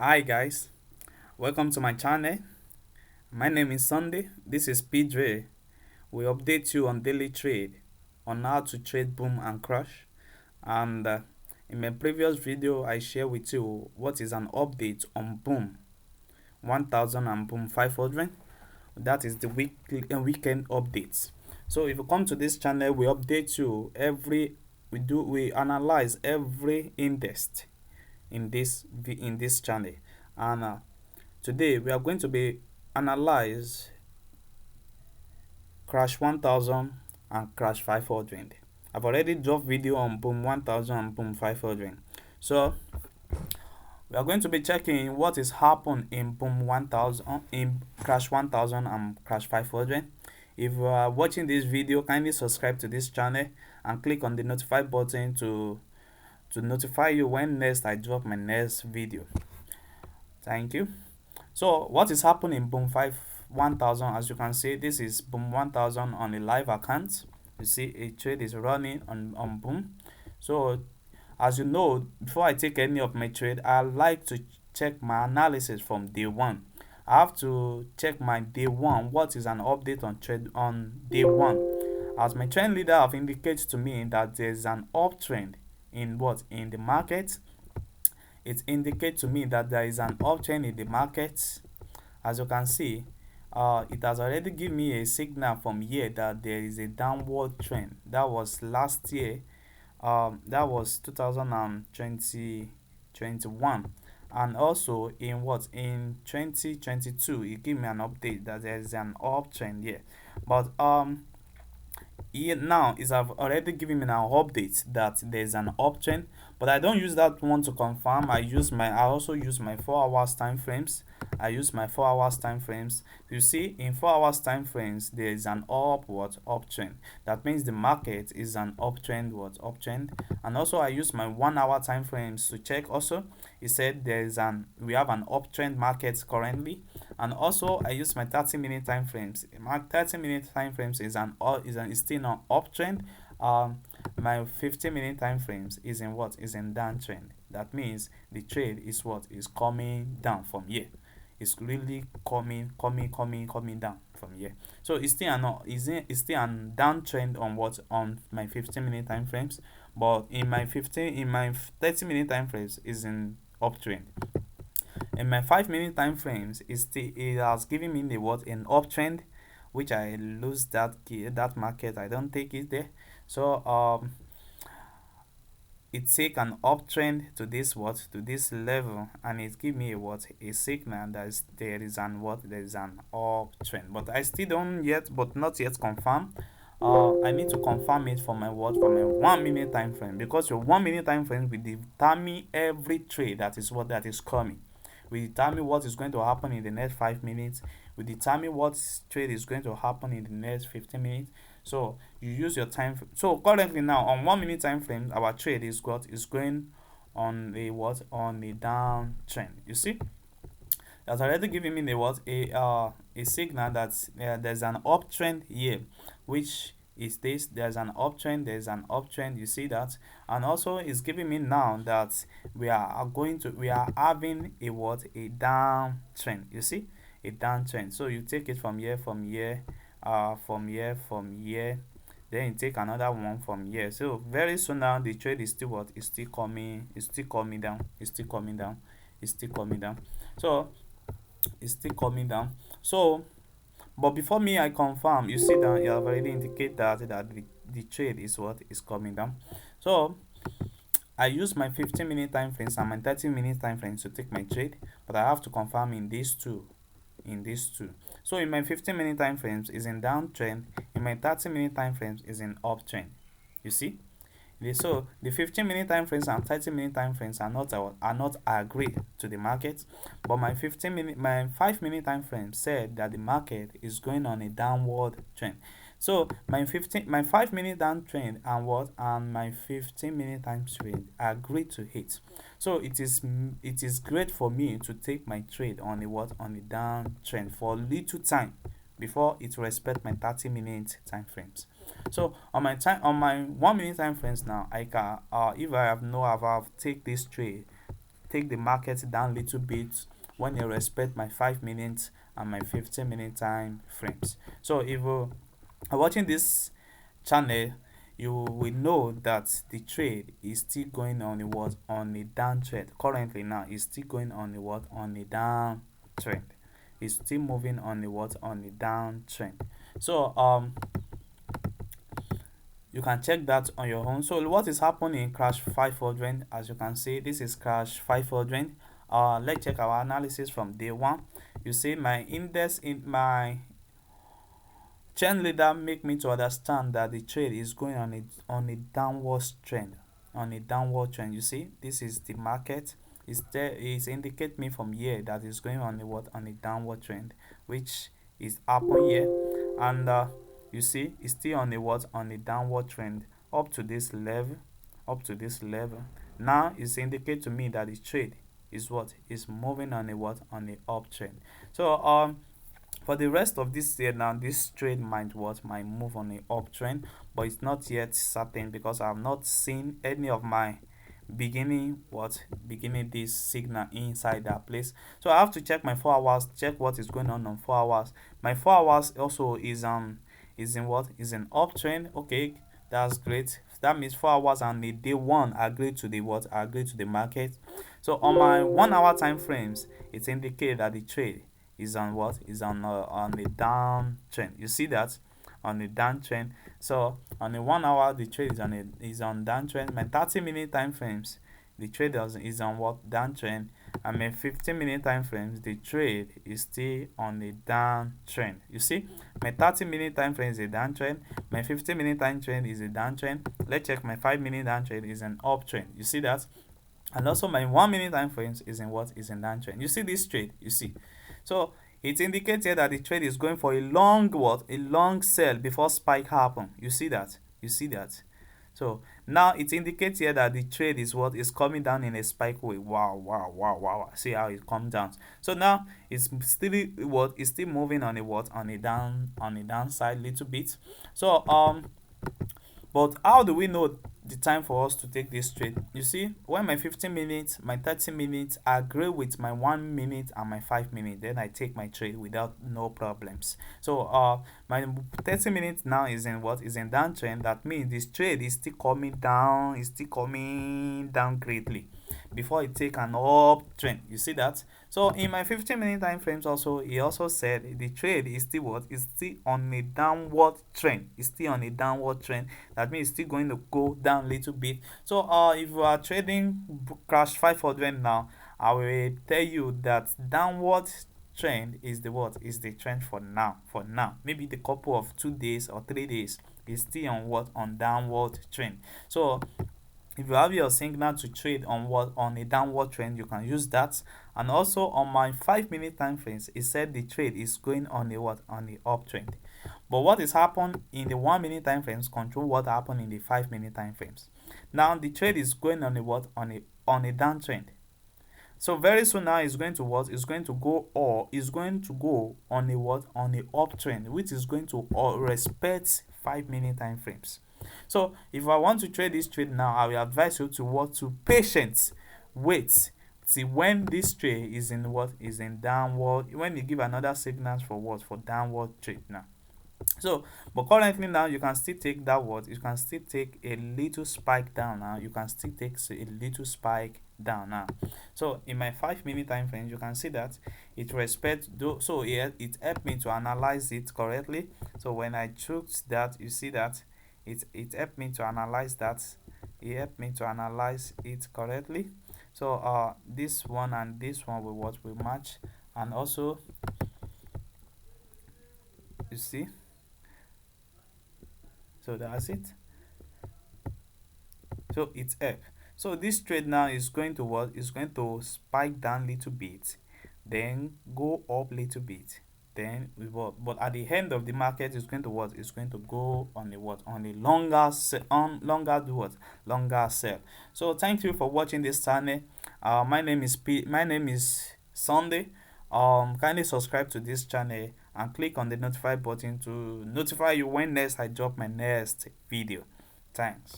Hi guys, welcome to my channel. My name is Sunday. This is Peedrey. We update you on daily trade, on how to trade boom and crash. And in my previous video, I share with you what is an update on boom 1000 and boom 500. That is the weekend updates. So if you come to this channel, we update you we analyze every index in this channel, and today we are going to be analyze crash 1000 and crash 500. I've already dropped video on boom 1000 and boom 500. So we are going to be checking what is happened in boom 1000, in crash 1000 and crash 500. If you are watching this video, kindly subscribe to this channel and click on the notify button to notify you when next I drop my next video. Thank you. So what is happening in boom 1000? As you can see, this is boom 1000 on a live account. You see a trade is running on boom. So as you know, before I take any of my trade, I like to check my analysis from day one. I have to check my day one, what is an update on trade on day one. As my trend leader have indicated to me that there's an uptrend in the market. It indicates to me that there is an uptrend in the market. As you can see, it has already given me a signal from here that there is a downward trend. That was last year. That was 2021, and also in 2022 it gave me an update that there is an uptrend here. But here now is I've already given me an update that there's an uptrend, but I don't use that one to confirm. I also use my 4 hours time frames. I use my 4 hours time frames. You see, in 4 hours time frames there is an uptrend. That means the market is an uptrend. And also I use my 1 hour time frames to check. Also it said we have an uptrend market currently. And also I use my 30-minute time frames. My 30-minute time frames is still an uptrend. My 15-minute time frames is in downtrend. That means the trade is coming down from here. It's really coming down from here. So it's still an downtrend on my 15-minute time frames, but in my 30-minute time frames is in uptrend. In my 5-minute time frames, it has given me an uptrend, which I lose that market. I don't take it there. So it take an uptrend to this level, and it give me a signal that there is an uptrend. But I still don't yet, but not yet confirm. I need to confirm it for my 1 minute time frame, because your 1 minute time frame will determine every trade that is coming. We determine what is going to happen in the next 5 minutes. We determine what trade is going to happen in the next 15 minutes. So you use your time. So currently now on 1 minute time frame, our trade is going on a downtrend. You see, that's already giving me a signal that there's an uptrend here, which is this. There's an uptrend. You see that, and also it's giving me now that we are having a downtrend. You see, a downtrend. So you take it from here, from here, then you take another one from here. So very soon now the trade is still coming down. So it's still coming down. So but before me I confirm, you see that you have already indicated that the trade is coming down. So I use my 15-minute time frames and my 30-minute time frames to take my trade, but I have to confirm in these two. So in my 15-minute time frames is in downtrend, in my 30-minute time frames is in uptrend. You see? So the 15-minute time frames and 30-minute time frames are not agreed to the market, but my 5-minute time frame said that the market is going on a downward trend. So my 5-minute downtrend and my 15-minute time trade agreed to hit. So it is great for me to take my trade on a downtrend for little time before it respect my 30-minute time frames. So on my 1 minute time frames now, I can if I have take this trade take the market down a little bit when you respect my 5 minutes and my 15-minute time frames. So if you are watching this channel, you will know that the trade is still going on a what, on a downtrend. Currently now it's still going on a what, on a downtrend. It's still moving on a what, on a downtrend. So you can check that on your own. So what is happening in crash 500? As you can see, this is crash 500. Let's check our analysis from day one. You see my index in my chain leader make me to understand that the trade is going on a downward trend, on a downward trend. You see, this is the market. It's there. It's indicate me from here that it's going on a what, on a downward trend, which is happen here, and you see it's still on a what, on a downward trend up to this level, up to this level. Now it's indicate to me that the trade is what, is moving on a what, on a uptrend. So for the rest of this year now, this trade might what, might move on a uptrend, but it's not yet certain because I have not seen any of my beginning this signal inside that place. So I have to check my 4 hours, check what is going on 4 hours. My 4 hours also is in what, is an uptrend. Okay, that's great. That means 4 hours and the day one agree to the what, agree to the market. So on my 1 hour time frames, it indicates that the trade is on what, is on the downtrend. You see that, on the downtrend. So on the 1 hour, the trade is on downtrend. My 30-minute time frames, the trade is on what, downtrend, and my 15-minute time frames, the trade is still on the downtrend. You see, my 30-minute time frame is a downtrend, my 15-minute time trend is a downtrend. Let's check my 5-minute downtrend is an uptrend. You see that, and also my 1 minute time frames is in what, is in downtrend. You see this trade, you see. So it indicates here that the trade is going for a long what, a long sell before spike happen. You see that, you see that. So now it indicates here that the trade is what, is coming down in a spike way. Wow, wow, wow, wow. See how it comes down. So now it's still what, is still moving on a what, on a downside little bit. So but how do we know the time for us to take this trade? You see, when my 15 minutes, my 30 minutes agree with my 1 minute and my 5 minutes, then I take my trade without no problems. So my 30 minutes now is in what, is in downtrend. That means this trade is still coming down, is still coming down greatly before it take an uptrend. You see that? So in my 15-minute time frames also, he also said the trade is still what, is still on a downward trend. It's still on a downward trend. That means it's still going to go down a little bit. So if you are trading crash 500 now, I will tell you that downward trend is the what, is the trend for now. For now, maybe the couple of 2 days or 3 days is still on what, on downward trend. So if you have your signal to trade on what, on a downward trend, you can use that. And also on my 5-minute time frames, it said the trade is going on a what, on the uptrend. But what is happened in the 1 minute time frames control what happened in the 5-minute time frames. Now the trade is going on a what, on a downtrend. So very soon now it's going to what, is going to go, or is going to go on a what, on a uptrend, which is going to respect 5-minute time frames. So if I want to trade this trade now, I will advise you to what, to patience, wait see when this trade is in what, is in downward, when you give another signals for what, for downward trade now. So but currently now you can still take that what, you can still take a little spike down now, you can still take a little spike down now. So in my 5-minute time frame, you can see that it respects though. So yeah, it helped me to analyze it correctly. So when I chose that, you see that it helped me to analyze that, it helped me to analyze it correctly. So this one and this one will what, will match. And also you see, so that's it. So it's up. So this trade now is going to what, is going to spike down little bit, then go up little bit, then we what, but at the end of the market is going to what, is going to go on a what, on a longer on longer do what, longer sell. So thank you for watching this channel. My name is Sunday. Kindly subscribe to this channel and click on the notify button to notify you when next I drop my next video. Thanks.